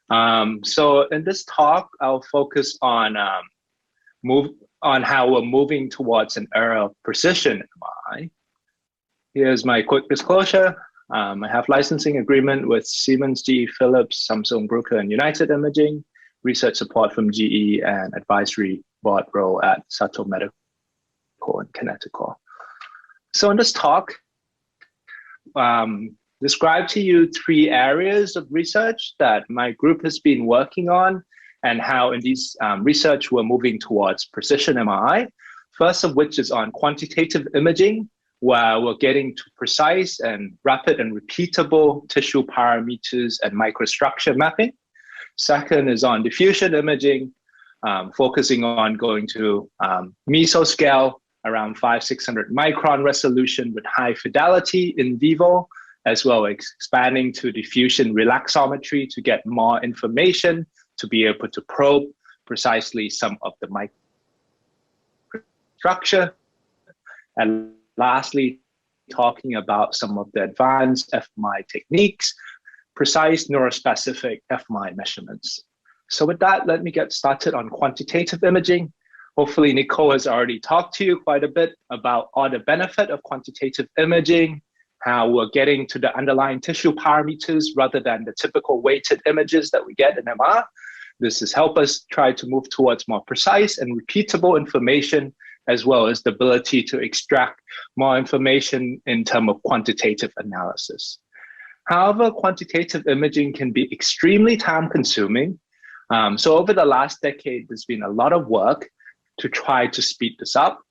So in this talk, I'll focus on how we're moving towards an era of precision MRI. Here's my quick disclosure. I have licensing agreement with Siemens, GE, Philips, Samsung, Bruker, and United Imaging, research support from GE, and advisory board role at Sato Medical and Connectome. So in this talk, describe to you 3 areas of research that my group has been working on and how in these research we're moving towards precision MRI. First of which is on quantitative imaging, where we're getting to precise and rapid and repeatable tissue parameters and microstructure mapping. Second is on diffusion imaging, focusing on going to mesoscale, around 500-600 micron resolution with high fidelity in vivo, as well as expanding to diffusion relaxometry to get more information to be able to probe precisely some of the microstructure. And lastly, talking about some of the advanced fMRI techniques, precise neurospecific fMRI measurements. So with that, let me get started on quantitative imaging. Hopefully, Nicole has already talked to you quite a bit about all the benefit of quantitative imaging, how we're getting to the underlying tissue parameters rather than the typical weighted images that we get in MR. This has helped us try to move towards more precise and repeatable information, as well as the ability to extract more information in terms of quantitative analysis. However, quantitative imaging can be extremely time-consuming. So over the last decade, there's been a lot of work to try to speed this up.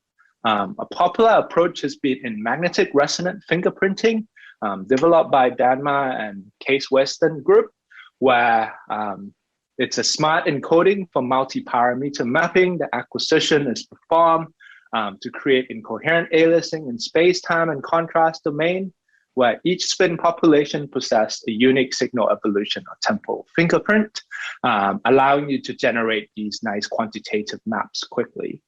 A popular approach has been in magnetic resonant fingerprinting, developed by Danmar and Case Western Group, where it's a smart encoding for multi-parameter mapping. The acquisition is performed to create incoherent aliasing in space-time and contrast domain, where each spin population possesses a unique signal evolution or temporal fingerprint, allowing you to generate these nice quantitative maps quickly.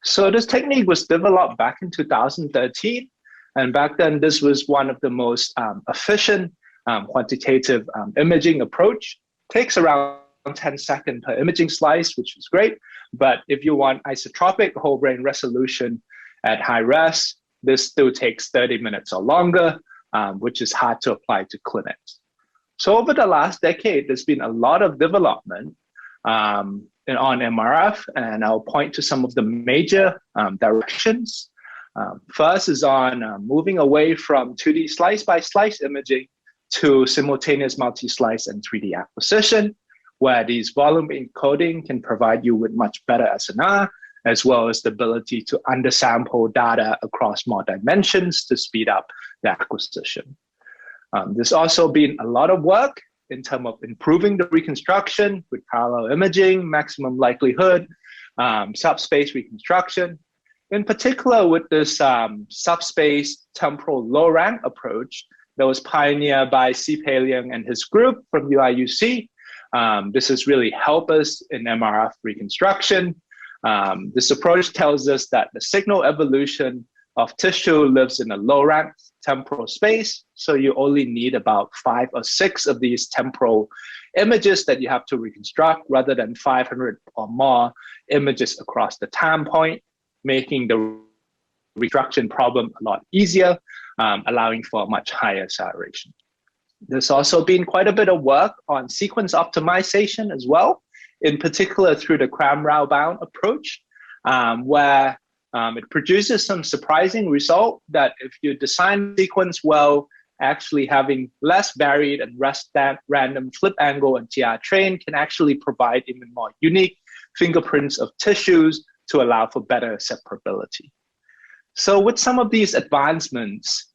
So this technique was developed back in 2013. And back then, this was one of the most efficient quantitative imaging approach. Takes around 10 seconds per imaging slice, which is great. But if you want isotropic whole brain resolution at high res, this still takes 30 minutes or longer, which is hard to apply to clinics. So over the last decade, there's been a lot of development on MRF, and I'll point to some of the major directions. First is on moving away from 2D slice-by-slice imaging to simultaneous multi-slice and 3D acquisition, where these volume encoding can provide you with much better SNR, as well as the ability to undersample data across more dimensions to speed up the acquisition. There's also been a lot of work in terms of improving the reconstruction with parallel imaging, maximum likelihood, subspace reconstruction. In particular, with this subspace temporal low rank approach that was pioneered by C. Pei-Liang and his group from UIUC. This has really helped us in MRF reconstruction. This approach tells us that the signal evolution of tissue lives in a low-rank temporal space, so you only need about 5 or 6 of these temporal images that you have to reconstruct rather than 500 or more images across the time point, making the reconstruction problem a lot easier, allowing for a much higher acceleration. There's also been quite a bit of work on sequence optimization as well, in particular through the Cram-Rao bound approach, where it produces some surprising result that if you design the sequence well, actually having less varied and less random flip angle and TR train can actually provide even more unique fingerprints of tissues to allow for better separability. So with some of these advancements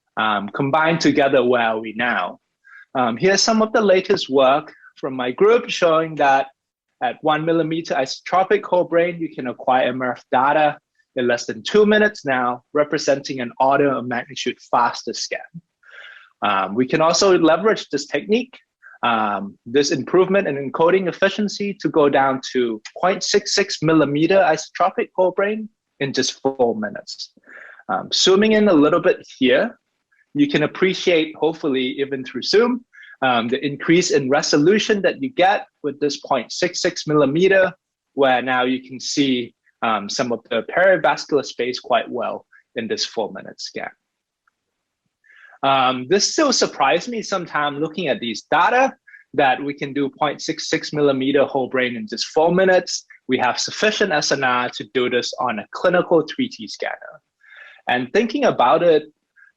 combined together, where are we now? Here's some of the latest work from my group showing that at 1 millimeter isotropic whole brain, you can acquire MRF data in less than 2 minutes now, representing an order of magnitude faster scan. We can also leverage this technique, this improvement in encoding efficiency to go down to 0.66 millimeter isotropic whole brain in just 4 minutes. Zooming in a little bit here, you can appreciate, hopefully even through Zoom, the increase in resolution that you get with this 0.66 millimeter, where now you can see some of the perivascular space quite well in this 4-minute scan. This still surprised me sometime looking at these data, that we can do 0.66 millimeter whole brain in just 4 minutes. We have sufficient SNR to do this on a clinical 3T scanner. And thinking about it,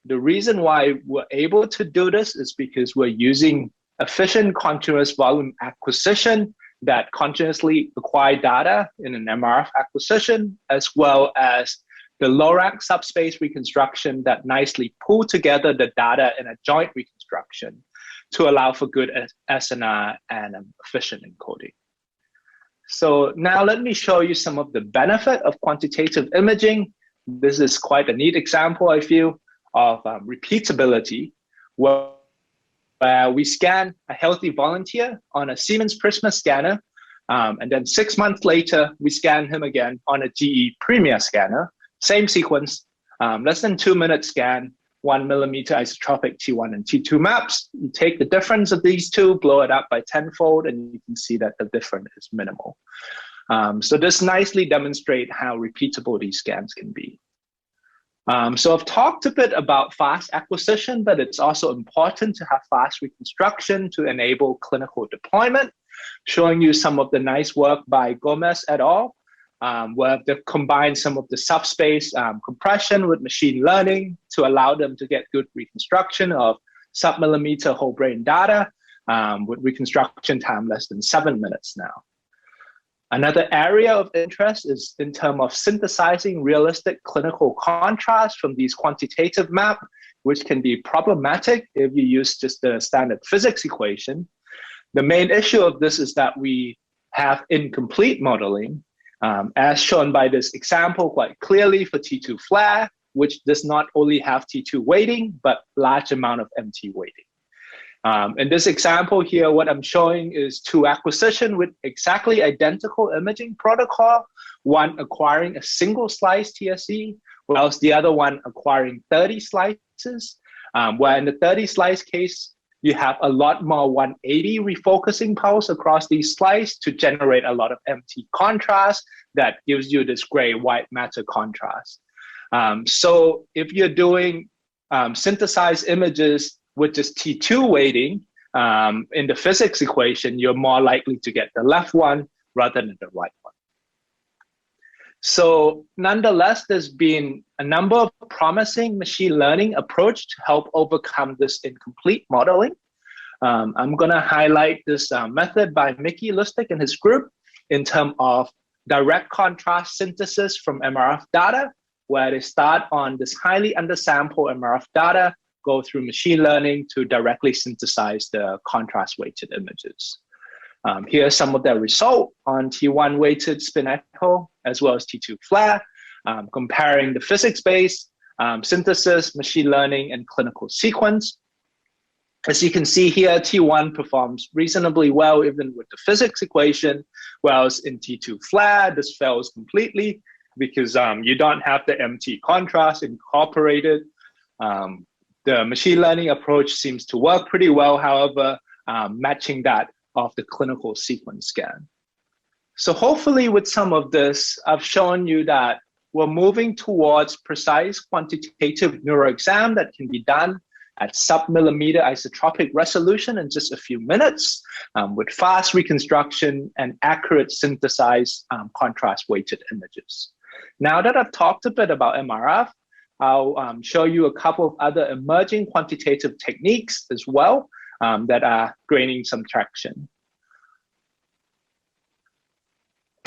the reason why we're able to do this is because we're using efficient continuous volume acquisition that continuously acquire data in an MRF acquisition, as well as the low-rank subspace reconstruction that nicely pull together the data in a joint reconstruction to allow for good SNR and efficient encoding. So now let me show you some of the benefit of quantitative imaging. This is quite a neat example, I feel, of repeatability, where we scan a healthy volunteer on a Siemens Prisma scanner, and then 6 months later, we scan him again on a GE Premier scanner, same sequence, less than 2-minute scan, 1 millimeter isotropic T1 and T2 maps. You take the difference of these two, blow it up by 10-fold, and you can see that the difference is minimal. So this nicely demonstrates how repeatable these scans can be. So I've talked a bit about fast acquisition, but it's also important to have fast reconstruction to enable clinical deployment, showing you some of the nice work by Gomez et al., where they've combined some of the subspace compression with machine learning to allow them to get good reconstruction of sub-millimeter whole brain data with reconstruction time less than 7 minutes now. Another area of interest is in terms of synthesizing realistic clinical contrast from these quantitative maps, which can be problematic if you use just the standard physics equation. The main issue of this is that we have incomplete modeling, as shown by this example quite clearly for T2 flare, which does not only have T2 weighting, but large amount of MT weighting. In this example here, what I'm showing is two acquisition with exactly identical imaging protocol, one acquiring a single slice TSE, whilst the other one acquiring 30 slices, where in the 30 slice case, you have a lot more 180 refocusing pulse across these slices to generate a lot of MT contrast that gives you this gray-white matter contrast. So if you're doing synthesized images with just T2 weighting in the physics equation, you're more likely to get the left one rather than the right one. So nonetheless, there's been a number of promising machine learning approach to help overcome this incomplete modeling. I'm gonna highlight this method by Mickey Lustig and his group in terms of direct contrast synthesis from MRF data, where they start on this highly undersampled MRF data, go through machine learning to directly synthesize the contrast weighted images. Here are some of their results on T1 weighted spin echo, as well as T2 flare, comparing the physics-based synthesis, machine learning, and clinical sequence. As you can see here, T1 performs reasonably well even with the physics equation, whereas in T2 flare, this fails completely because you don't have the MT contrast incorporated. The machine learning approach seems to work pretty well, however, matching that of the clinical sequence scan. So hopefully with some of this, I've shown you that we're moving towards precise quantitative neuroexam that can be done at sub-millimeter isotropic resolution in just a few minutes with fast reconstruction and accurate synthesized contrast-weighted images. Now that I've talked a bit about MRF, I'll show you a couple of other emerging quantitative techniques as well that are gaining some traction.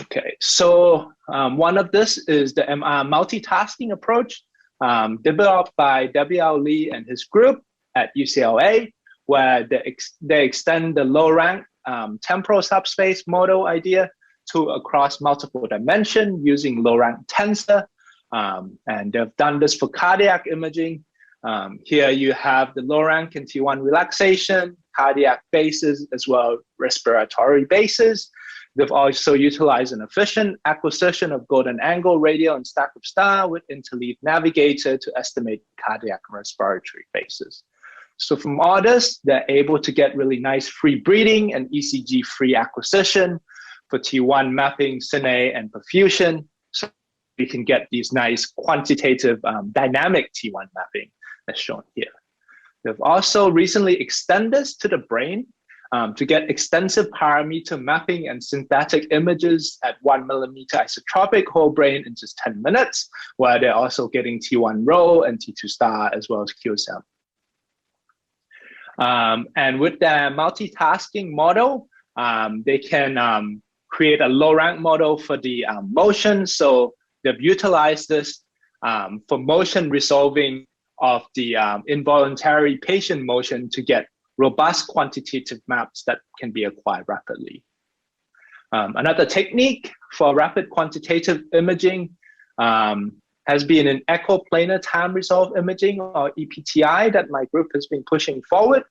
Okay, so one of this is the multitasking approach developed by W.L. Lee and his group at UCLA, where they extend the low-rank temporal subspace model idea to across multiple dimensions using low-rank tensor. And they've done this for cardiac imaging. Here you have the low-rank and T1 relaxation, cardiac bases, as well as respiratory bases. They've also utilized an efficient acquisition of golden angle, radial, and stack of star with interleaved navigator to estimate cardiac and respiratory bases. So from all this, they're able to get really nice free breathing and ECG-free acquisition for T1 mapping, cine, and perfusion. So we can get these nice quantitative dynamic T1 mapping as shown here. They've also recently extended this to the brain to get extensive parameter mapping and synthetic images at 1 millimeter isotropic whole brain in just 10 minutes, where they're also getting T1 row and T2 star as well as QSM. And with their multitasking model, they can create a low rank model for the motion. So they've utilized this for motion resolving of the involuntary patient motion to get robust quantitative maps that can be acquired rapidly. Another technique for rapid quantitative imaging has been an echo-planar time resolve imaging, or EPTI, that my group has been pushing forward.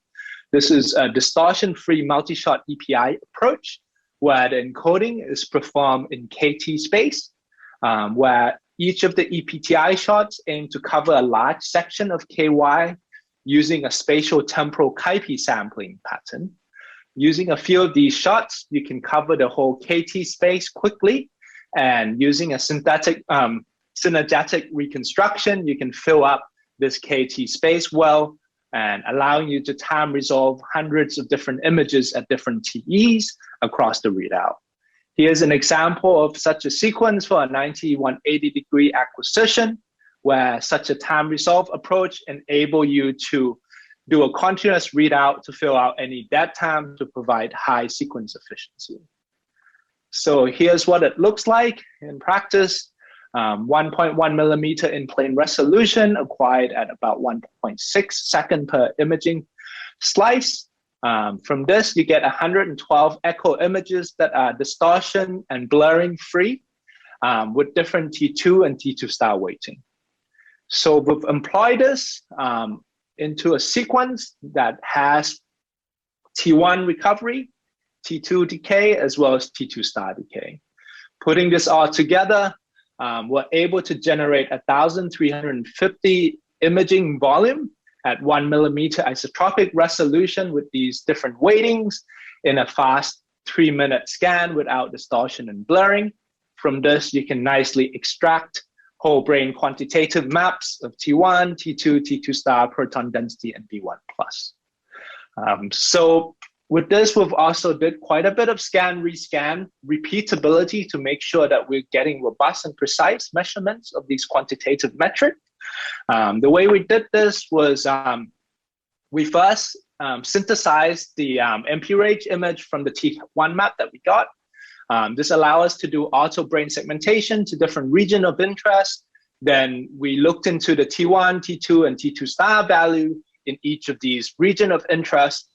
This is a distortion-free multi-shot EPI approach where the encoding is performed in KT space, where each of the EPTI shots aim to cover a large section of KY using a spatial temporal Kaipi sampling pattern. Using a few of these shots, you can cover the whole KT space quickly, and using a synthetic synergetic reconstruction, you can fill up this KT space well, and allowing you to time resolve hundreds of different images at different TEs across the readout. Here's an example of such a sequence for a 90-180-degree acquisition, where such a time resolve approach enable you to do a continuous readout to fill out any dead time to provide high sequence efficiency. So here's what it looks like in practice. 1.1 millimeter in plane resolution acquired at about 1.6 second per imaging slice. From this, you get 112 echo images that are distortion and blurring free with different T2 and T2 star weighting. So we've employed this into a sequence that has T1 recovery, T2 decay, as well as T2 star decay. Putting this all together, we're able to generate 1,350 imaging volume at 1 millimeter isotropic resolution with these different weightings in a fast 3-minute scan without distortion and blurring. From this, you can nicely extract whole brain quantitative maps of T1, T2, T2 star, proton density, and B1 plus. So with this, we've also did quite a bit of scan, rescan, repeatability to make sure that we're getting robust and precise measurements of these quantitative metrics. The way we did this was we first synthesized the MP-RAGE image from the T1 map that we got. This allows us to do auto brain segmentation to different region of interest. Then we looked into the T1, T2, and T2 star value in each of these region of interest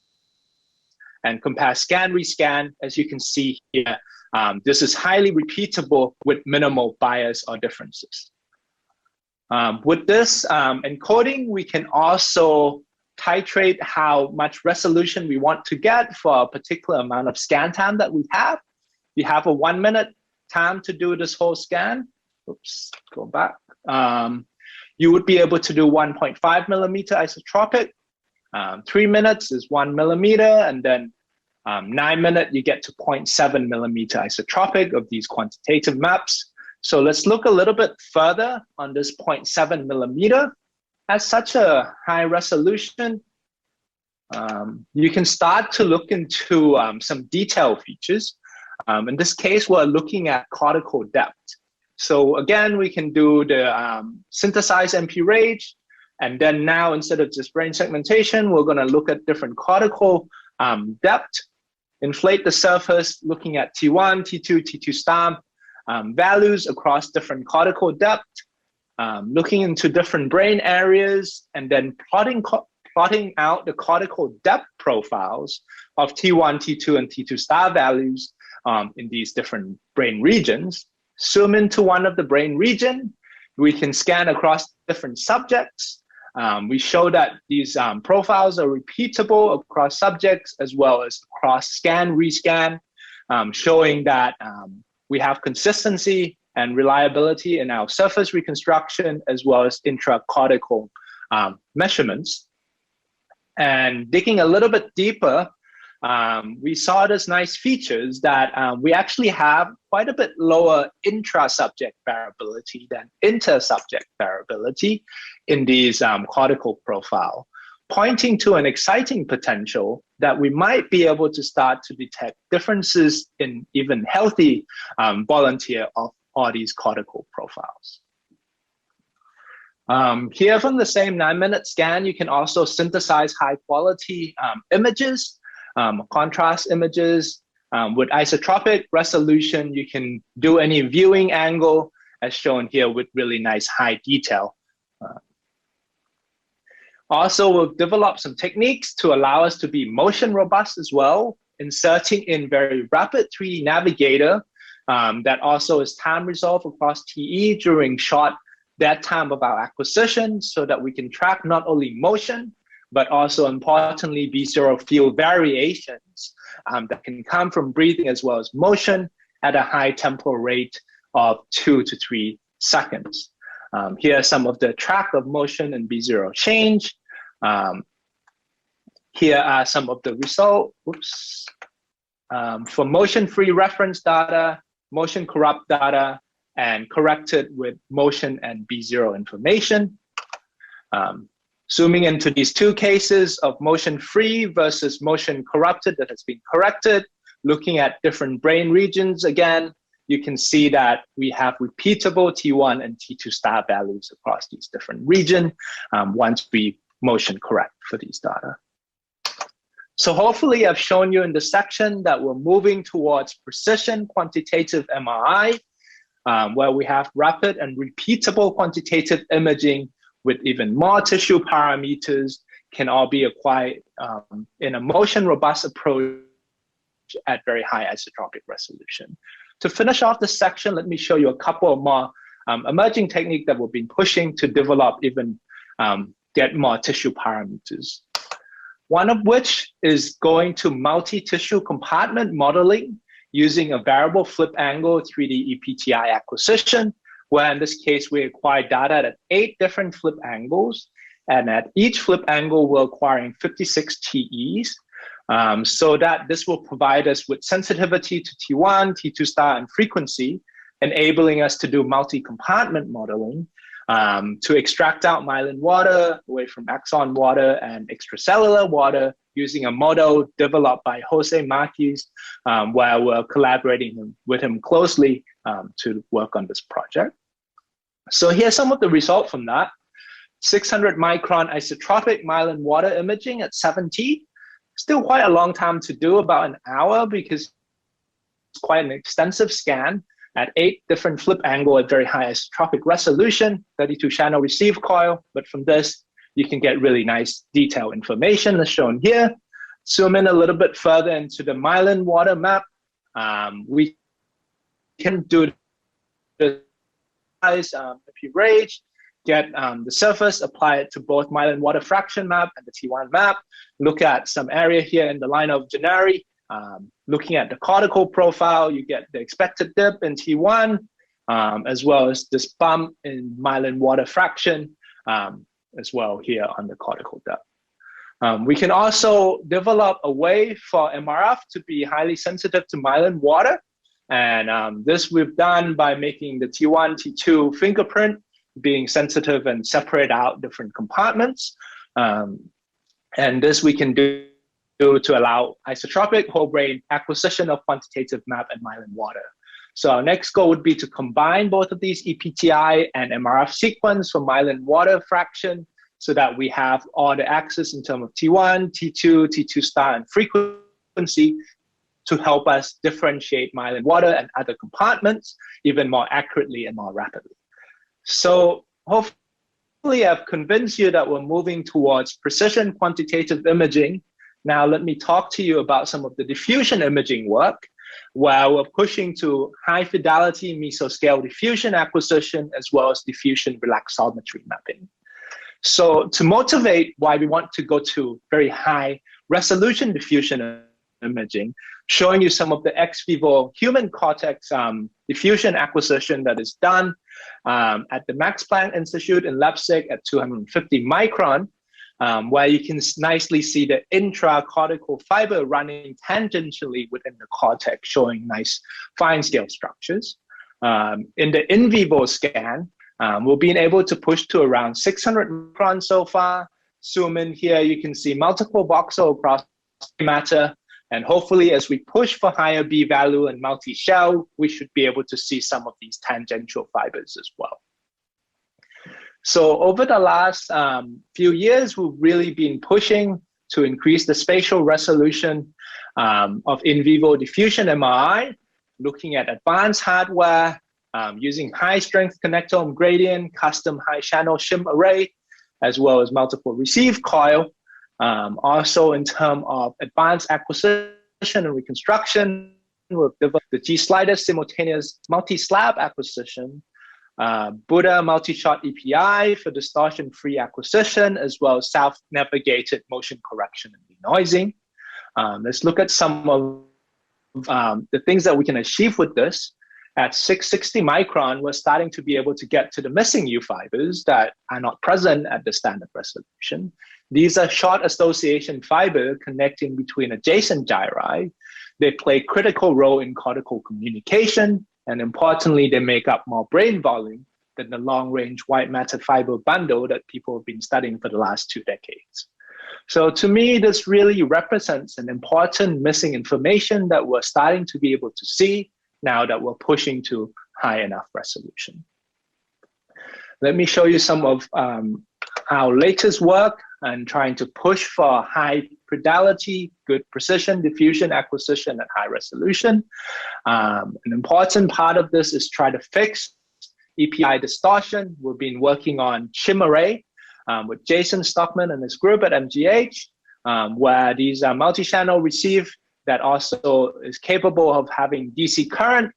and compare scan, rescan. As you can see here, this is highly repeatable with minimal bias or differences. With this encoding, we can also titrate how much resolution we want to get for a particular amount of scan time that we have. You have a 1-minute time to do this whole scan. Oops, go back. You would be able to do 1.5 millimeter isotropic. 3 minutes is 1 millimeter, and then 9 minutes, you get to 0.7 millimeter isotropic of these quantitative maps. So let's look a little bit further on this 0.7 millimeter. At such a high resolution, you can start to look into some detail features. In this case, we're looking at cortical depth. So again, we can do the synthesize MP-RAGE, and then now instead of just brain segmentation, we're going to look at different cortical depth, inflate the surface, looking at T1, T2, T2 star values across different cortical depth, looking into different brain areas, and then plotting out the cortical depth profiles of T1, T2, and T2 star values in these different brain regions. Zoom into one of the brain region, we can scan across different subjects. We show that these profiles are repeatable across subjects as well as across scan, rescan, showing that we have consistency and reliability in our surface reconstruction as well as intracortical measurements. And digging a little bit deeper, we saw this nice features that we actually have quite a bit lower intra-subject variability than inter-subject variability in these cortical profile, pointing to an exciting potential that we might be able to start to detect differences in even healthy volunteer of all these cortical profiles. Here from the same 9-minute scan, you can also synthesize high quality images, contrast images. With isotropic resolution, you can do any viewing angle as shown here with really nice high detail. Also, we've developed some techniques to allow us to be motion robust as well, inserting in very rapid 3D navigator that also is time resolved across TE during short dead time of our acquisition, so that we can track not only motion, but also importantly, B0 field variations that can come from breathing as well as motion at a high temporal rate of 2 to 3 seconds. Here are some of the track of motion and B0 change. Here are some of the results. For motion-free reference data, motion corrupt data, and corrected with motion and B0 information. Zooming into these two cases of motion-free versus motion corrupted that has been corrected, looking at different brain regions again, you can see that we have repeatable T1 and T2 star values across these different regions once we motion correct for these data. So hopefully I've shown you in the section that we're moving towards precision quantitative MRI, where we have rapid and repeatable quantitative imaging with even more tissue parameters can all be acquired in a motion robust approach at very high isotropic resolution. To finish off this section, let me show you a couple of more emerging techniques that we've been pushing to develop even get more tissue parameters. One of which is going to multi-tissue compartment modeling using a variable flip angle 3D EPTI acquisition, where in this case, we acquire data at 8 different flip angles. And at each flip angle, we're acquiring 56 TEs, so that this will provide us with sensitivity to T1, T2 star, and frequency, enabling us to do multi-compartment modeling to extract out myelin water away from axon water and extracellular water using a model developed by Jose Marquez, where we're collaborating with him closely to work on this project. So here's some of the results from that. 600 micron isotropic myelin water imaging at 7T. Still quite a long time to do, about an hour, because it's quite an extensive scan at 8 different flip angle at very high isotropic resolution, 32 channel receive coil. But from this, you can get really nice detailed information as shown here. Zoom in a little bit further into the myelin water map. We can do the size if you rage, get the surface, apply it to both myelin water fraction map and the T1 map, look at some area here in the line of Gennari. Looking at the cortical profile, you get the expected dip in T1, as well as this bump in myelin water fraction, as well here on the cortical depth. We can also develop a way for MRF to be highly sensitive to myelin water. And this we've done by making the T1, T2 fingerprint being sensitive and separate out different compartments. And this we can do to allow isotropic whole brain acquisition of quantitative map and myelin water. So our next goal would be to combine both of these EPTI and MRF sequence for myelin water fraction, so that we have all the axes in terms of T1, T2, T2 star, and frequency to help us differentiate myelin water and other compartments even more accurately and more rapidly. So hopefully I've convinced you that we're moving towards precision quantitative imaging. Now let me talk to you about some of the diffusion imaging work, where we're pushing to high fidelity mesoscale diffusion acquisition as well as diffusion relaxometry mapping. So to motivate why we want to go to very high resolution diffusion imaging, showing you some of the ex vivo human cortex diffusion acquisition that is done at the Max Planck Institute in Leipzig at 250 micron. where you can nicely see the intracortical fiber running tangentially within the cortex, showing nice fine scale structures. In the in vivo scan, we've been able to push to around 600 microns so far. Zoom in here, you can see multiple voxel across matter. And hopefully, as we push for higher B value and multi-shell, we should be able to see some of these tangential fibers as well. So over the last few years, we've really been pushing to increase the spatial resolution of in vivo diffusion MRI, looking at advanced hardware, using high-strength connectome gradient, custom high-channel shim array, as well as multiple receive coil. Also, in terms of advanced acquisition and reconstruction, we've developed the G-slider simultaneous multi-slab acquisition, Buddha multi-shot EPI for distortion-free acquisition, as well as self-navigated motion correction and denoising. Let's look at some of the things that we can achieve with this. At 660 micron, we're starting to be able to get to the missing U fibers that are not present at the standard resolution. These are short association fiber connecting between adjacent gyri. They play a critical role in cortical communication, and importantly, they make up more brain volume than the long-range white matter fiber bundle that people have been studying for the last 2 decades. So to me, this really represents an important missing information that we're starting to be able to see now that we're pushing to high enough resolution. Let me show you some of our latest work and trying to push for high fidelity, good precision, diffusion, acquisition, at high resolution. An important part of this is try to fix EPI distortion. We've been working on shim array with Jason Stockman and his group at MGH, where these are multi-channel receive that also is capable of having DC current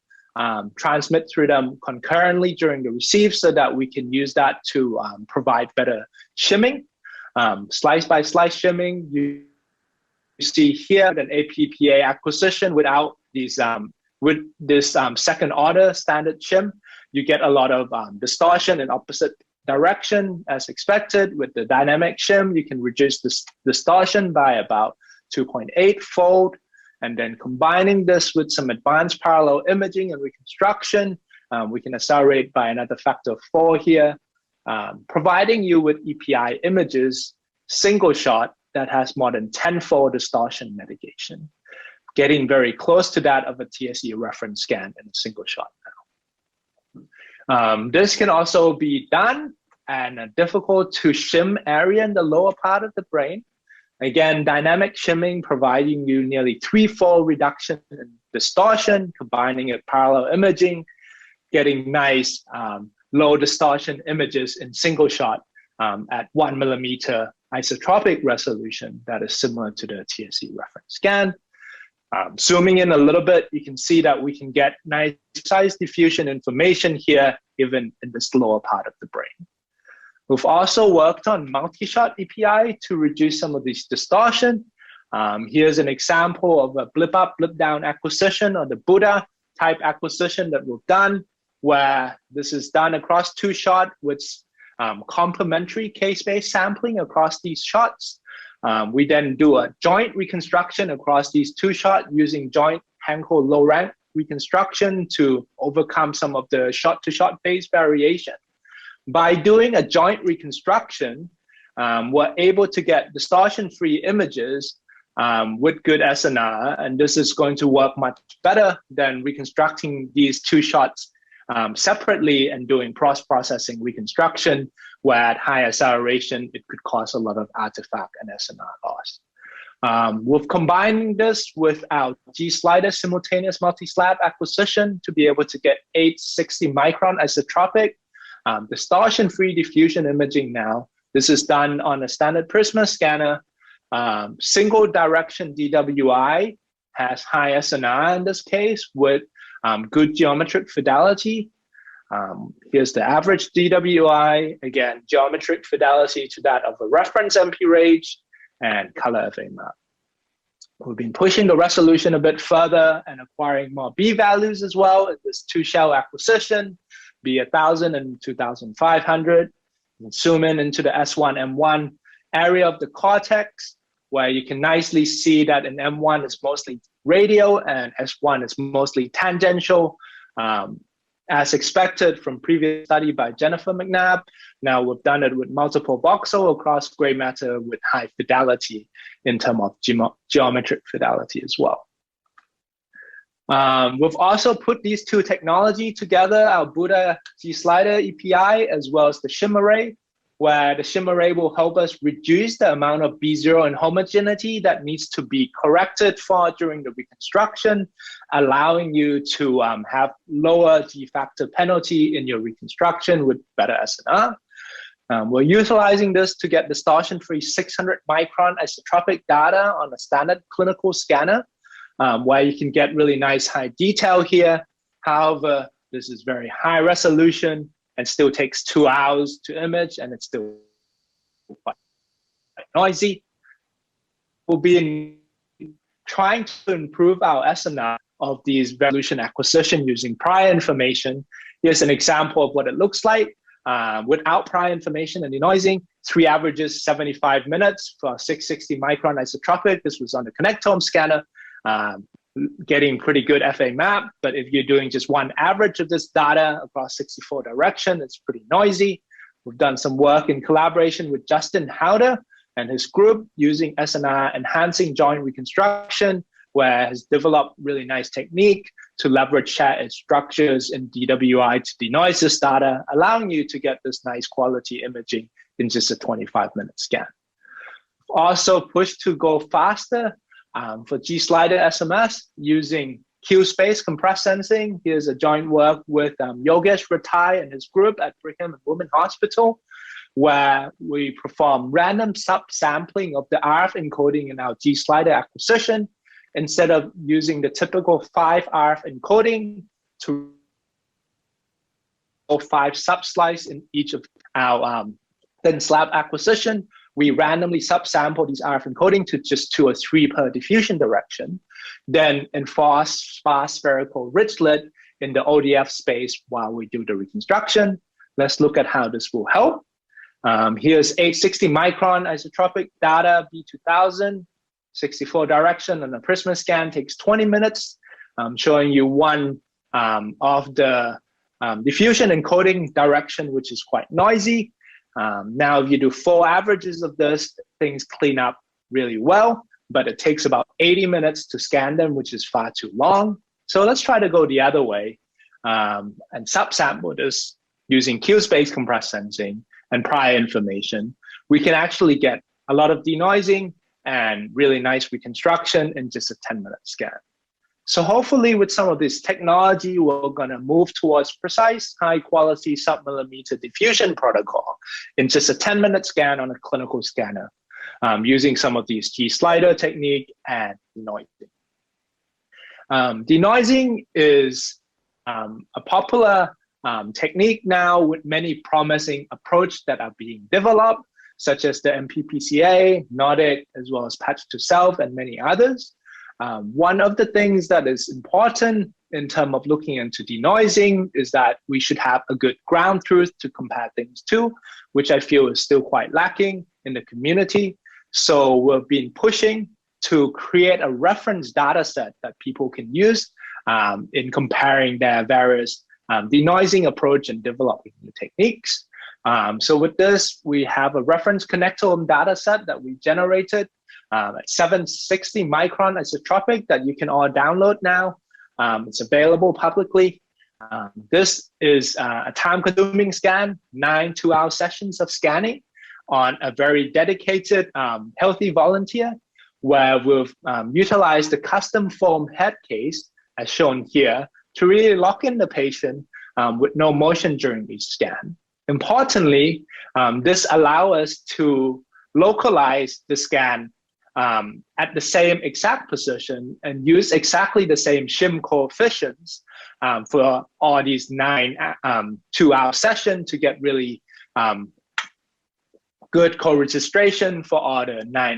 transmit through them concurrently during the receive, so that we can use that to provide better shimming. Slice by slice shimming, you see here an APPA acquisition without these with this second order standard shim, you get a lot of distortion in opposite direction as expected. With the dynamic shim, you can reduce this distortion by about 2.8 fold. And then combining this with some advanced parallel imaging and reconstruction, we can accelerate by another factor of 4 here, providing you with EPI images, single shot, that has more than 10-fold distortion mitigation, getting very close to that of a TSE reference scan in a single shot now. This can also be done in a difficult to shim area in the lower part of the brain. Again, dynamic shimming providing you nearly 3-fold reduction in distortion, combining it parallel imaging, getting nice low distortion images in single shot at 1 millimeter isotropic resolution that is similar to the TSE reference scan. Zooming in a little bit, you can see that we can get nice size diffusion information here, even in this lower part of the brain. We've also worked on multi-shot EPI to reduce some of this distortion. Here's an example of a blip up, blip down acquisition, or the Buddha type acquisition that we've done, where this is done across 2 shots with complementary case-based sampling across these shots. We then do a joint reconstruction across these 2 shots using joint Hankel low rank reconstruction to overcome some of the shot-to-shot phase variation. By doing a joint reconstruction, we're able to get distortion-free images with good SNR, and this is going to work much better than reconstructing these 2 shots separately and doing cross-processing reconstruction, where at high acceleration, it could cause a lot of artifact and SNR loss. We've combined this with our G-slider simultaneous multi-slab acquisition to be able to get 860 micron isotropic distortion-free diffusion imaging now. This is done on a standard Prisma scanner. Single direction DWI has high SNR in this case with good geometric fidelity. Here's the average DWI. Again, geometric fidelity to that of a reference MP range and color FA map. We've been pushing the resolution a bit further and acquiring more B values as well in this 2-shell acquisition, B1000 and 2500. And zoom in into the S1 M1 area of the cortex, where you can nicely see that in M1 it's mostly radial and S1 is mostly tangential, as expected from previous study by Jennifer McNabb. Now we've done it with multiple voxel across gray matter with high fidelity in terms of geometric fidelity as well. We've also put these two technology together, our Buddha G-Slider EPI, as well as the shim array, where the shim array will help us reduce the amount of B0 inhomogeneity that needs to be corrected for during the reconstruction, allowing you to have lower G-factor penalty in your reconstruction with better SNR. We're utilizing this to get distortion-free 600 micron isotropic data on a standard clinical scanner, where you can get really nice high detail here. However, this is very high resolution and still takes 2 hours to image, and it's still quite noisy. We'll be trying to improve our SNR of these resolution acquisition using prior information. Here's an example of what it looks like without prior information and denoising. 3 averages 75 minutes for 660 micron isotropic. This was on the Connectome scanner. Getting pretty good FA map, but if you're doing just one average of this data across 64 direction, it's pretty noisy. We've done some work in collaboration with Justin Howder and his group using SNR enhancing joint reconstruction, where has developed really nice technique to leverage shared structures in DWI to denoise this data, allowing you to get this nice quality imaging in just a 25-minute scan. Also pushed to go faster for G-Slider SMS using Q-space compressed sensing. Here's a joint work with Yogesh Ratai and his group at Brigham and Women's Hospital, where we perform random subsampling of the RF encoding in our G-Slider acquisition. Instead of using the typical 5 RF encoding to 5 subslice in each of our thin slab acquisition, we randomly subsample these RF encoding to just 2 or 3 per diffusion direction, then enforce sparse spherical richlet in the ODF space while we do the reconstruction. Let's look at how this will help. Here's 860 micron isotropic data, B2000, 64 direction on a Prisma scan, takes 20 minutes, showing you one of the diffusion encoding direction, which is quite noisy. Now, if you do 4 averages of this, things clean up really well, but it takes about 80 minutes to scan them, which is far too long. So let's try to go the other way and subsample this using Q-space compressed sensing and prior information. We can actually get a lot of denoising and really nice reconstruction in just a 10-minute scan. So hopefully with some of this technology, we're gonna move towards precise, high quality sub-millimeter diffusion protocol in just a 10-minute scan on a clinical scanner using some of these G-Slider technique and denoising. Denoising is a popular technique now with many promising approaches that are being developed, such as the MPPCA, Nordic, as well as Patch to Self and many others. One of the things that is important in terms of looking into denoising is that we should have a good ground truth to compare things to, which I feel is still quite lacking in the community. So we've been pushing to create a reference data set that people can use in comparing their various denoising approach and developing new techniques. So with this, we have a reference Connectome data set that we generated at 760 micron isotropic that you can all download now. It's available publicly. This is a time-consuming scan, 9 2-hour sessions of scanning on a very dedicated healthy volunteer, where we've utilized the custom foam head case, as shown here, to really lock in the patient with no motion during each scan. Importantly, this allows us to localize the scan at the same exact position and use exactly the same shim coefficients for all these 9 2-hour sessions to get really good co-registration for all the 9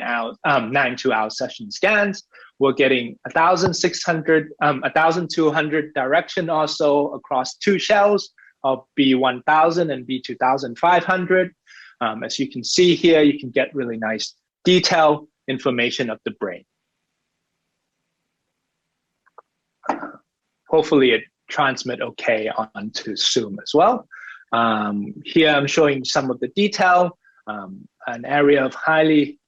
2-hour session scans. We're getting 1,200 direction also across 2 shells of B1000 and B2500. As you can see here, you can get really nice detailed information of the brain. Hopefully it transmits okay onto Zoom as well. Here I'm showing some of the detail, an area of highly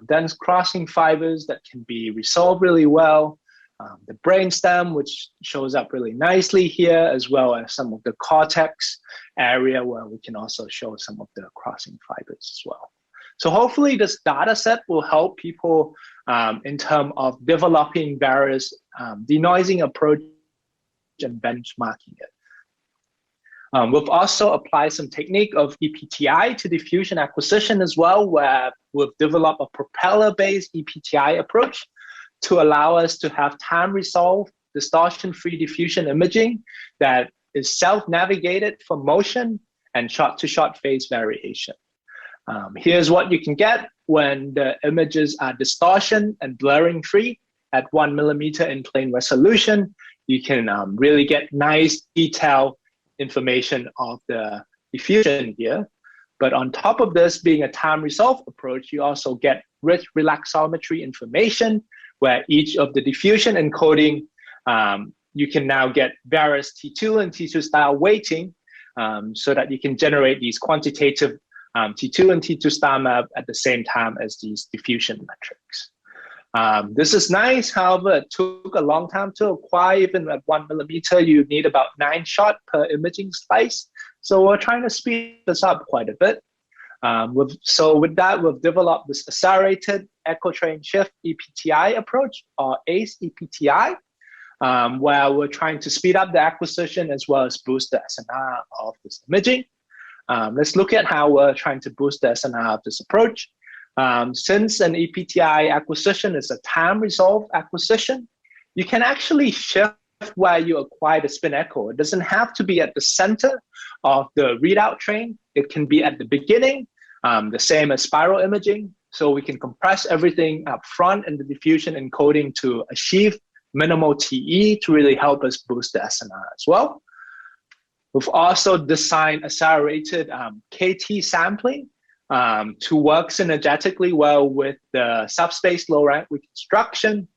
dense crossing fibers that can be resolved really well. The brainstem, which shows up really nicely here, as well as some of the cortex area where we can also show some of the crossing fibers as well. So hopefully this data set will help people in terms of developing various denoising approach and benchmarking it. We've also applied some technique of EPTI to diffusion acquisition as well, where we've developed a propeller-based EPTI approach to allow us to have time-resolved, distortion-free diffusion imaging that is self-navigated for motion and shot-to-shot phase variation. Here's what you can get when the images are distortion and blurring-free at 1 millimeter in plane resolution. You can really get nice detailed information of the diffusion here. But on top of this being a time-resolved approach, you also get rich relaxometry information where each of the diffusion encoding, you can now get various T2 and T2 style weighting so that you can generate these quantitative T2 and T2 star map at the same time as these diffusion metrics. This is nice, however, it took a long time to acquire. Even at 1 millimeter, you need about 9 shots per imaging slice. So we're trying to speed this up quite a bit. So with that, we've developed this accelerated echo train shift EPTI approach, or ACE EPTI, where we're trying to speed up the acquisition as well as boost the SNR of this imaging. Let's look at how we're trying to boost the SNR of this approach. Since an EPTI acquisition is a time-resolved acquisition, you can actually shift where you acquire the spin echo. It doesn't have to be at the center of the readout train. It can be at the beginning, the same as spiral imaging. So we can compress everything up front in the diffusion encoding to achieve minimal TE to really help us boost the SNR as well. We've also designed accelerated KT sampling to work synergetically well with the subspace low rank reconstruction,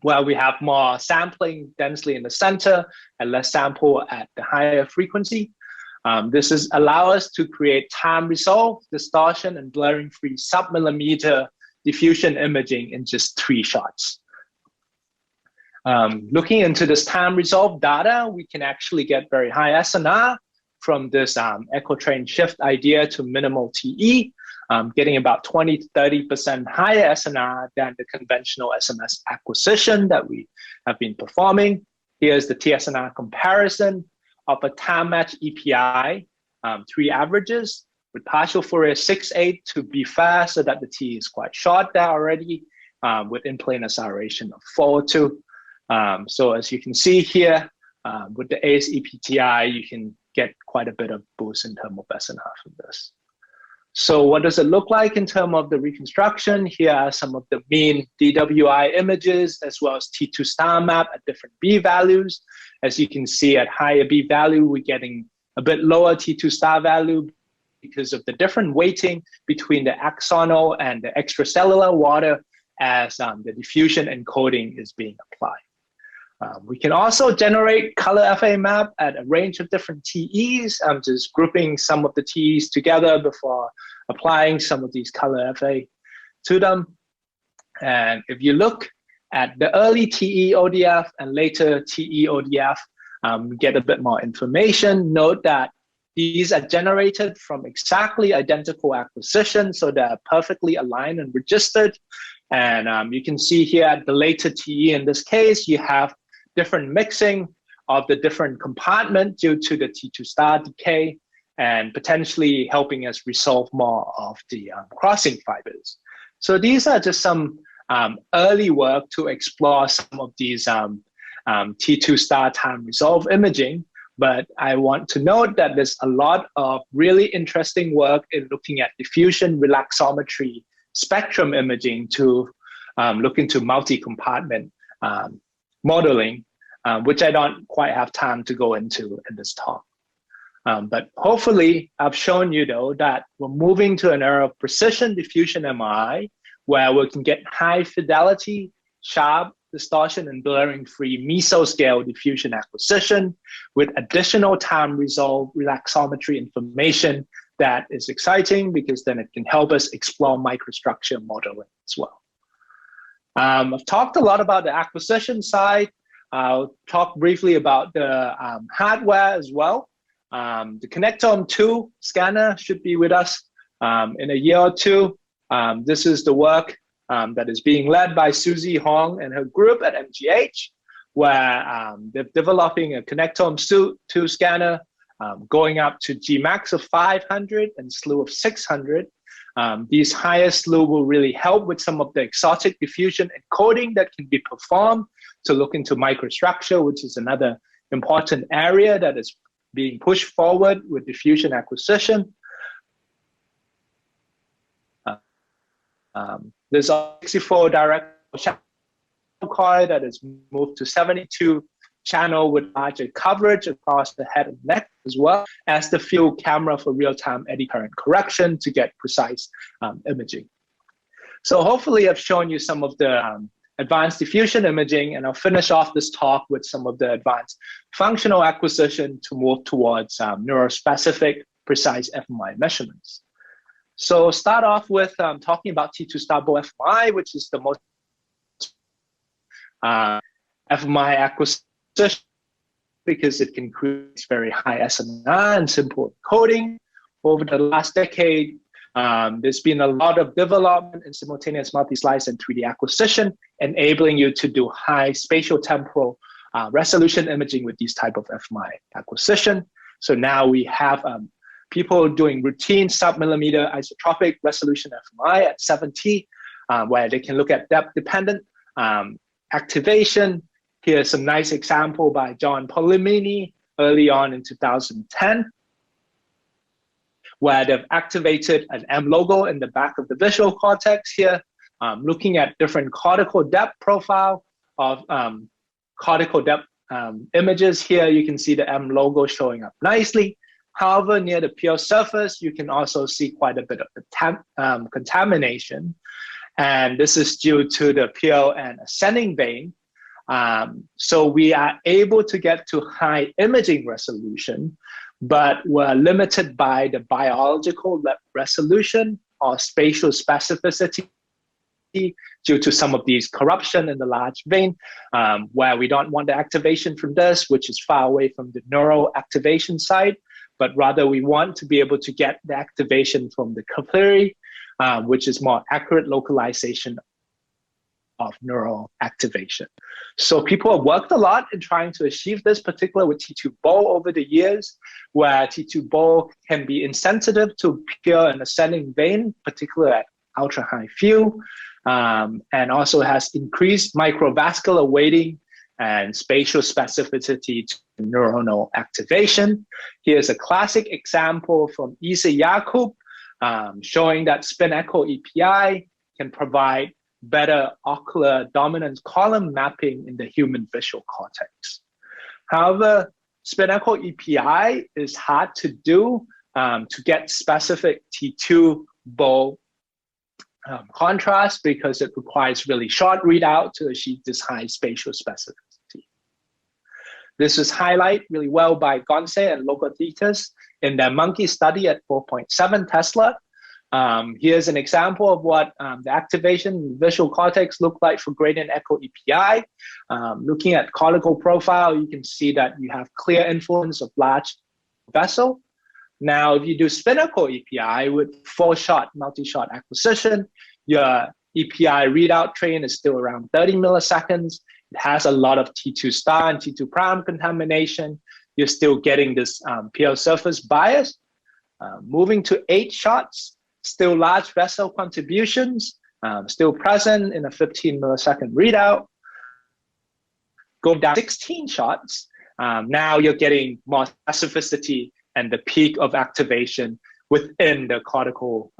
where we have more sampling densely in the center and less sample at the higher frequency. This is allow us to create time-resolved, distortion, and blurring-free sub-millimeter diffusion imaging in just 3 shots. Looking into this time-resolved data, we can actually get very high SNR from this echo train shift idea to minimal TE, getting about 20 to 30% higher SNR than the conventional SMS acquisition that we have been performing. Here's the TSNR comparison of a time-matched EPI, 3 averages, with partial Fourier 6.8 to be fair, so that the T is quite short there already, with in-plane acceleration of 4.2. So as you can see here, with the ACE EPTI, you can get quite a bit of boost in terms of SNR from this. So what does it look like in terms of the reconstruction? Here are some of the mean DWI images, as well as T2 star map at different B values. As you can see, at higher B value, we're getting a bit lower T2 star value because of the different weighting between the axonal and the extracellular water as the diffusion encoding is being applied. We can also generate color FA map at a range of different TEs. I'm just grouping some of the TEs together before applying some of these color FA to them. And if you look at the early TE ODF and later TE ODF, get a bit more information. Note that these are generated from exactly identical acquisitions, so they're perfectly aligned and registered. And you can see here at the later TE, in this case, you have different mixing of the different compartment due to the T2 star decay and potentially helping us resolve more of the crossing fibers. So these are just some early work to explore some of these T2 star time resolve imaging. But I want to note that there's a lot of really interesting work in looking at diffusion relaxometry spectrum imaging to look into multi-compartment modeling, which I don't quite have time to go into in this talk. But hopefully, I've shown you, though, that we're moving to an era of precision diffusion MRI, where we can get high fidelity, sharp, distortion, and blurring-free mesoscale diffusion acquisition with additional time resolve relaxometry information that is exciting, because then it can help us explore microstructure modeling as well. I've talked a lot about the acquisition side. I'll talk briefly about the hardware as well. The Connectome 2 scanner should be with us in a year or two. This is the work that is being led by Susie Hong and her group at MGH, where they're developing a Connectome 2 scanner going up to Gmax of 500 and slew of 600. These higher slew will really help with some of the exotic diffusion encoding that can be performed to look into microstructure, which is another important area that is being pushed forward with diffusion acquisition. There's a 64 direct channel coil that is moved to 72 channel with larger coverage across the head and neck, as well as the field camera for real-time eddy current correction to get precise imaging. So hopefully I've shown you some of the advanced diffusion imaging, and I'll finish off this talk with some of the advanced functional acquisition to move towards neurospecific, precise fMRI measurements. So start off with talking about T2 Starbow fMRI, which is the most fMRI acquisition, because it can create very high SNR and simple encoding. Over the last decade, there's been a lot of development in simultaneous multi-slice and 3D acquisition, enabling you to do high spatial temporal resolution imaging with these type of fMRI acquisition. So now we have people doing routine sub-millimeter isotropic resolution fMRI at 7T, where they can look at depth-dependent activation. Here's some nice example by John Polimini early on in 2010, where they've activated an M logo in the back of the visual cortex here, looking at different cortical depth profile of cortical depth images. Here you can see the M logo showing up nicely. However, near the pure surface, you can also see quite a bit of contamination. And this is due to the pure and ascending vein. So we are able to get to high imaging resolution, but we're limited by the biological resolution or spatial specificity due to some of these corruption in the large vein, where we don't want the activation from this, which is far away from the neural activation side, but rather we want to be able to get the activation from the capillary, which is more accurate localization of neural activation. So people have worked a lot in trying to achieve this, particularly with T2-BO over the years, where T2-BO can be insensitive to pure and ascending vein, particularly at ultra-high field, and also has increased microvascular weighting and spatial specificity to neuronal activation. Here's a classic example from Isa Yakub, showing that spin echo EPI can provide better ocular dominance column mapping in the human visual cortex. However, spin echo EPI is hard to do to get specific T2-BO contrast, because it requires really short readout to achieve this high spatial specificity. This is highlighted really well by Gonce and Logothetis in their monkey study at 4.7 Tesla. Here's an example of what the activation in the visual cortex look like for gradient echo EPI. Looking at cortical profile, you can see that you have clear influence of large vessel. Now, if you do spin echo EPI with 4-shot, multi-shot acquisition, your EPI readout train is still around 30 milliseconds. It has a lot of T2 star and T2 prime contamination. You're still getting this pure surface bias. Moving to 8 shots, still large vessel contributions, still present in a 15 millisecond readout. Go down 16 shots, now you're getting more specificity and the peak of activation within the cortical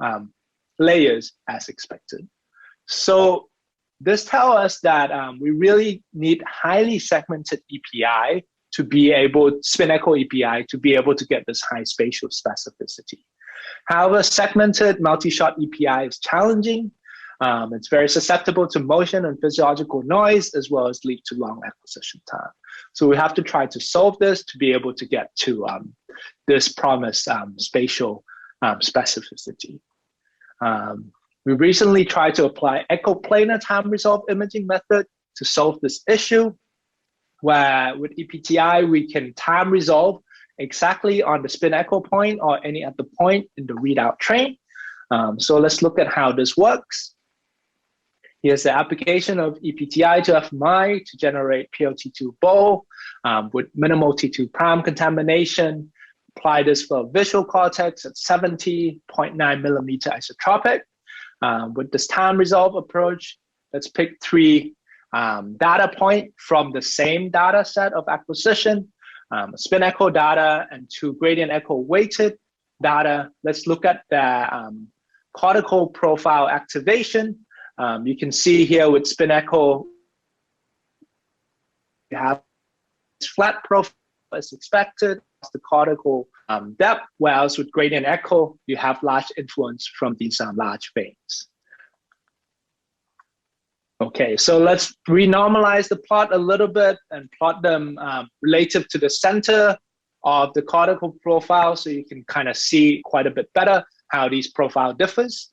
layers as expected. So this tells us that we really need highly segmented EPI to be able, spin echo EPI, to be able to get this high spatial specificity. However, segmented multi-shot EPI is challenging. It's very susceptible to motion and physiological noise, as well as lead to long acquisition time. So we have to try to solve this to be able to get to this promised spatial specificity. We recently tried to apply echo-planar time-resolved imaging method to solve this issue, where with EPTI, we can time resolve exactly on the spin echo point or any other point in the readout train. So let's look at how this works. Here's the application of EPTI to FMI to generate PLT2 bowl with minimal T2 prime contamination. Apply this for visual cortex at 70.9 millimeter isotropic. With this time resolve approach, let's pick 3 data point from the same data set of acquisition, spin echo data and 2 gradient echo weighted data. Let's look at the cortical profile activation. You can see here with spin echo, you have flat profile as expected, the cortical depth, whereas with gradient echo, you have large influence from these large veins. Okay, so let's renormalize the plot a little bit and plot them relative to the center of the cortical profile, so you can kind of see quite a bit better how these profile differs.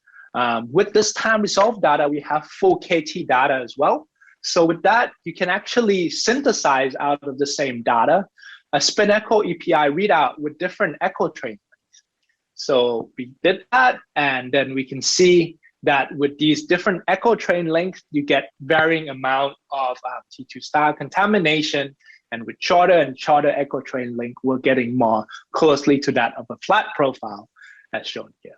With this time resolved data, we have full KT data as well. So with that, you can actually synthesize out of the same data a spin echo EPI readout with different echo train lengths. So we did that, and then we can see that with these different echo train lengths, you get varying amount of T2 star contamination. And with shorter and shorter echo train length, we're getting more closely to that of a flat profile as shown here.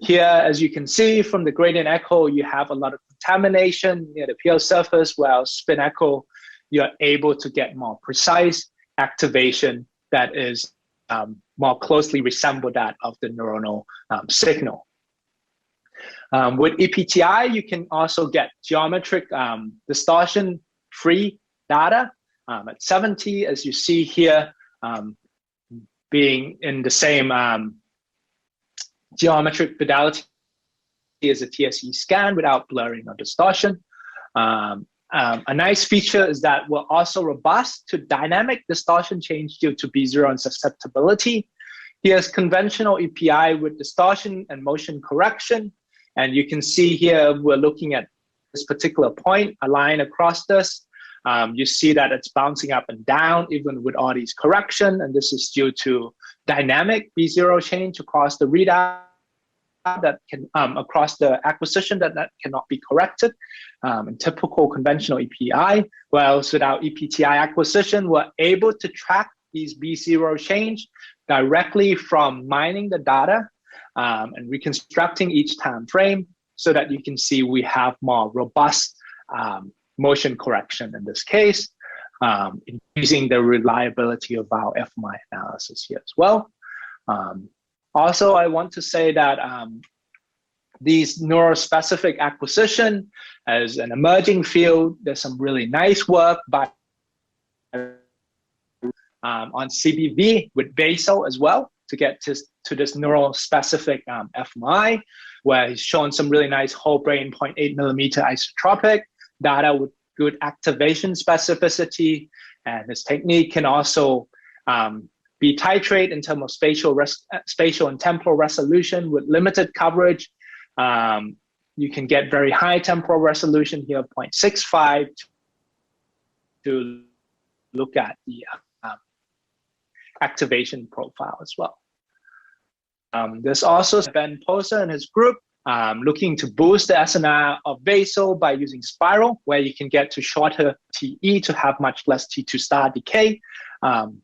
Here, as you can see from the gradient echo, you have a lot of contamination near the PL surface, while spin echo, you're able to get more precise activation that is more closely resemble that of the neuronal signal. With EPTI, you can also get geometric distortion-free data at 70, as you see here, being in the same geometric fidelity as a TSE scan without blurring or distortion. A nice feature is that we're also robust to dynamic distortion change due to B0 and susceptibility. Here's conventional EPI with distortion and motion correction. And you can see here, we're looking at this particular point, a line across this. You see that it's bouncing up and down even with all these correction. And this is due to dynamic B0 change across the readout that can, across the acquisition that cannot be corrected in typical conventional EPI. Whereas with our EPTI acquisition, we're able to track these B0 change directly from mining the data and reconstructing each time frame so that you can see we have more robust motion correction in this case, increasing the reliability of our FMI analysis here as well. Also, I want to say that these neurospecific acquisition as an emerging field, there's some really nice work by on CBV with basal as well to get to this neurospecific FMI, where he's shown some really nice whole brain 0.8 millimeter isotropic data with good activation specificity. And this technique can also be titrate in terms of spatial and temporal resolution with limited coverage. You can get very high temporal resolution here, 0.65, to look at the activation profile as well. There's also Ben Poser and his group looking to boost the SNR of basal by using spiral, where you can get to shorter TE to have much less T2 star decay.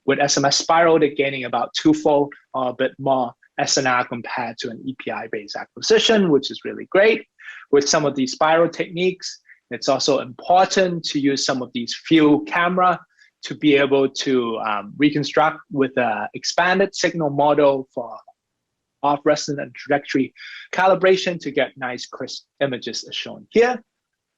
With SMS spiral, they're gaining about twofold or a bit more SNR compared to an EPI-based acquisition, which is really great. With some of these spiral techniques, it's also important to use some of these field camera to be able to reconstruct with an expanded signal model for off-resonant trajectory calibration to get nice crisp images as shown here.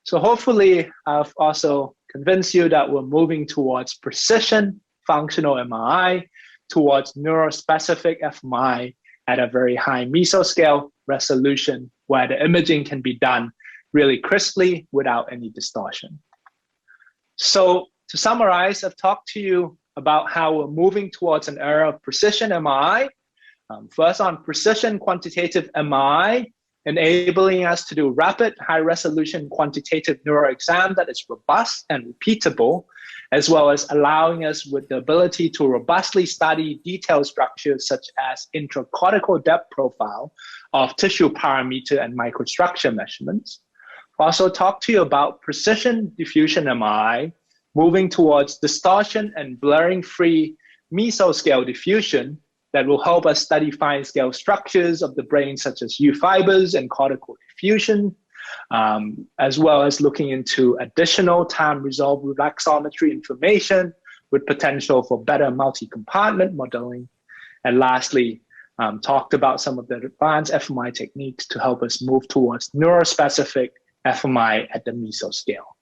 So hopefully I've also convince you that we're moving towards precision functional MRI, towards neurospecific FMI at a very high mesoscale resolution, where the imaging can be done really crisply without any distortion. So to summarize, I've talked to you about how we're moving towards an era of precision MRI. First on precision quantitative MRI, enabling us to do rapid, high-resolution quantitative neuro exam that is robust and repeatable, as well as allowing us with the ability to robustly study detailed structures such as intracortical depth profile of tissue parameter and microstructure measurements. I'll also talk to you about precision diffusion MRI, moving towards distortion and blurring-free mesoscale diffusion that will help us study fine-scale structures of the brain, such as U fibers and cortical diffusion, as well as looking into additional time-resolved reflexometry information with potential for better multi-compartment modeling. And lastly, talked about some of the advanced FMI techniques to help us move towards neurospecific FMI at the mesoscale.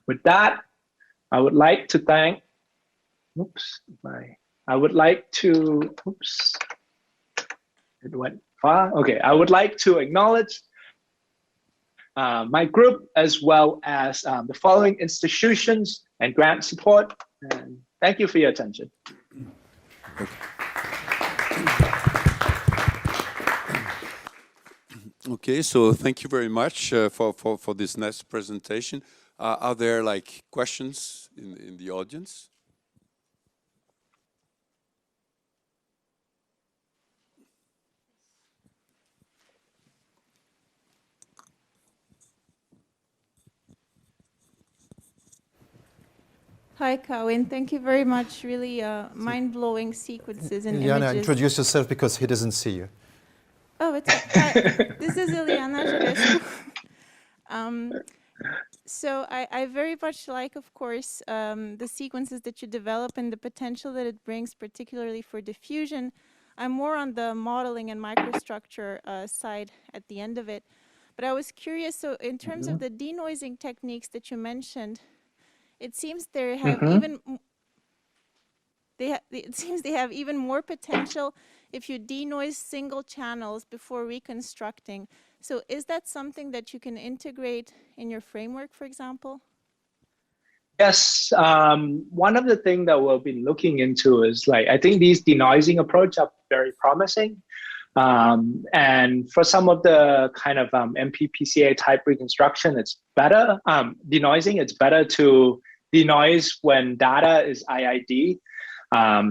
With that, I would like to thank, I would like to, it went far. Okay, I would like to acknowledge my group as well as the following institutions and grant support. And thank you for your attention. Okay, so thank you very much for this nice presentation. Are there like questions in the audience? Hi, Kawin. Thank you very much. Really mind-blowing sequences and Ileana, images. introduce yourself because he doesn't see you. Oh, it's hi. This is Ileana Jarescu. So I very much like, of course, the sequences that you develop and the potential that it brings, particularly for diffusion. I'm more on the modeling and microstructure side at the end of it. But I was curious, so in terms of the denoising techniques that you mentioned, it seems they have they have even more potential if you denoise single channels before reconstructing. So is that something that you can integrate in your framework, for example? Yes, one of the things that we'll be looking into is I think these denoising approach are very promising. And for some of the kind of MPPCA type reconstruction, it's better. Denoising, it's better to denoise when data is IID.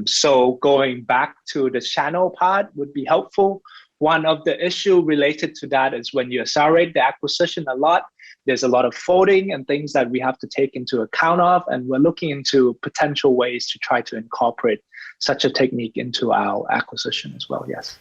So going back to the channel part would be helpful. One of the issue related to that is when you accelerate the acquisition a lot, there's a lot of folding and things that we have to take into account of. And we're looking into potential ways to try to incorporate such a technique into our acquisition as well, yes.